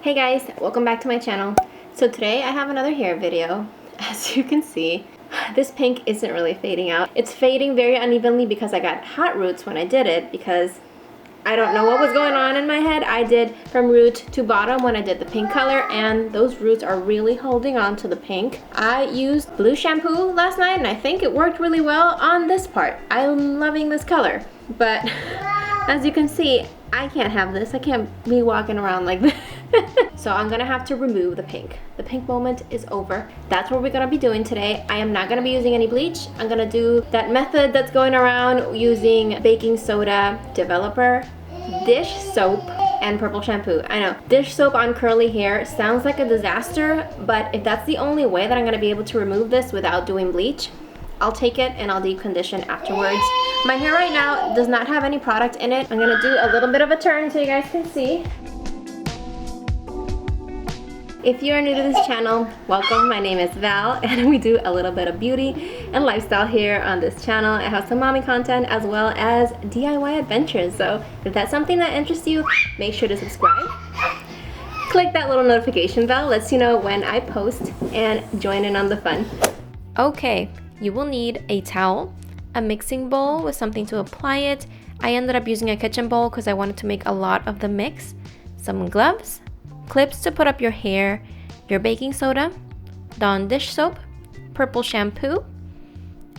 Hey guys, welcome back to my channel. So today I have another hair video. As you can see, this pink isn't really fading out. It's fading very unevenly because I got hot roots when I did it, because I don't know what was going on in my head. I did from root to bottom when I did the pink color, and those roots are really holding on to the pink. I used blue shampoo last night and I think it worked really well on this part. I'm loving this color, but as you can see, I can't have this. I can't be walking around like this. So I'm gonna have to remove the pink. The pink moment is over. That's what we're gonna be doing today. I am not gonna be using any bleach. I'm gonna do that method that's going around using baking soda, developer, dish soap, and purple shampoo. I know, dish soap on curly hair sounds like a disaster, but if that's the only way that I'm gonna be able to remove this without doing bleach, I'll take it and I'll deep condition afterwards. My hair right now does not have any product in it. I'm gonna do a little bit of a turn so you guys can see. If you are new to this channel, welcome. My name is Val and we do a little bit of beauty and lifestyle here on this channel. I have some mommy content as well as DIY adventures. So if that's something that interests you, make sure to subscribe. Click that little notification bell, lets you know when I post, and join in on the fun. Okay, you will need a towel, a mixing bowl with something to apply it. I ended up using a kitchen bowl because I wanted to make a lot of the mix. Some gloves, clips to put up your hair, your baking soda, Dawn dish soap, purple shampoo,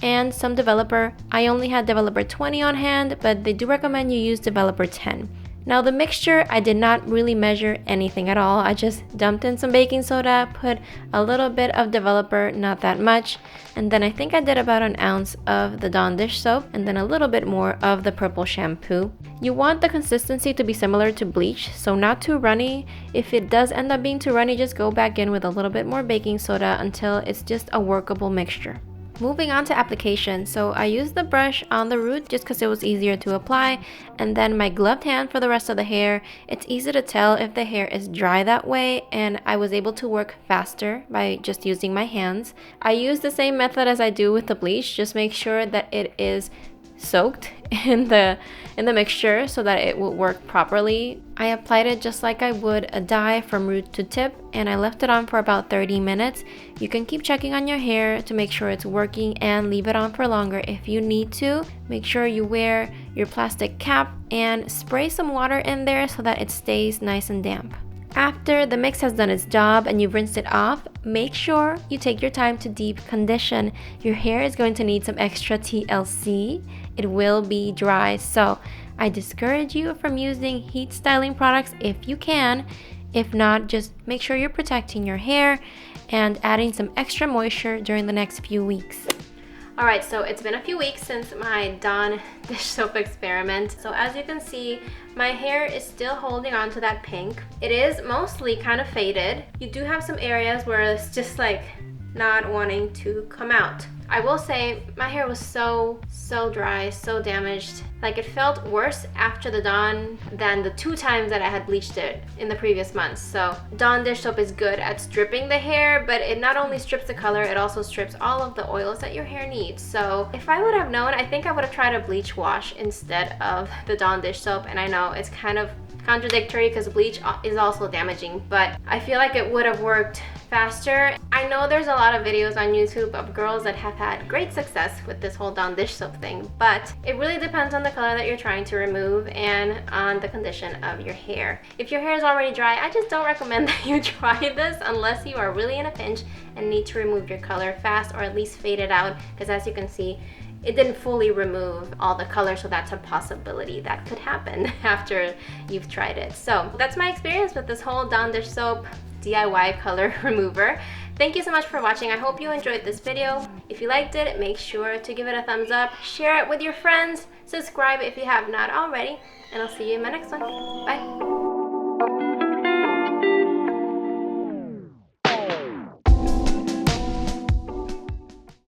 and some developer. I only had developer 20 on hand, but they do recommend you use developer 10. Now the mixture, I did not really measure anything at all. I just dumped in some baking soda, put a little bit of developer, not that much, and then I think I did about an ounce of the Dawn dish soap and then a little bit more of the purple shampoo. You want the consistency to be similar to bleach, so not too runny. If it does end up being too runny, just go back in with a little bit more baking soda until it's just a workable mixture. Moving on to application, so I used the brush on the root just because it was easier to apply, and then my gloved hand for the rest of the hair. It's easy to tell if the hair is dry that way, and I was able to work faster by just using my hands. I use the same method as I do with the bleach, just make sure that it is soaked in the mixture so that it will work properly. I applied it just like I would a dye from root to tip, and I left it on for about 30 minutes. You can keep checking on your hair to make sure it's working and leave it on for longer if you need to. Make sure you wear your plastic cap and spray some water in there so that it stays nice and damp. After the mix has done its job and you've rinsed it off, make sure you take your time to deep condition. Your hair is going to need some extra TLC. It will be dry, so I discourage you from using heat styling products if you can. If not, just make sure you're protecting your hair and adding some extra moisture during the next few weeks. Alright, so it's been a few weeks since my Dawn dish soap experiment. So as you can see, my hair is still holding on to that pink. It is mostly kind of faded. You do have some areas where it's just like not wanting to come out. I will say my hair was so dry, so damaged. Like, it felt worse after the Dawn than the 2 times that I had bleached it in the previous months. So Dawn dish soap is good at stripping the hair, but it not only strips the color, it also strips all of the oils that your hair needs. So if I would have known, I think I would have tried a bleach wash instead of the Dawn dish soap. And I know it's kind of contradictory because bleach is also damaging, but I feel like it would have worked faster. I know there's a lot of videos on YouTube of girls that have had great success with this whole Dawn dish soap thing, but it really depends on the color that you're trying to remove and on the condition of your hair. If your hair is already dry, I just don't recommend that you try this unless you are really in a pinch and need to remove your color fast, or at least fade it out, because as you can see, it didn't fully remove all the color, so that's a possibility that could happen after you've tried it. So that's my experience with this whole Dawn dish soap DIY color remover. Thank you so much for watching. I hope you enjoyed this video. If you liked it, make sure to give it a thumbs up, share it with your friends, subscribe if you have not already, and I'll see you in my next one. Bye.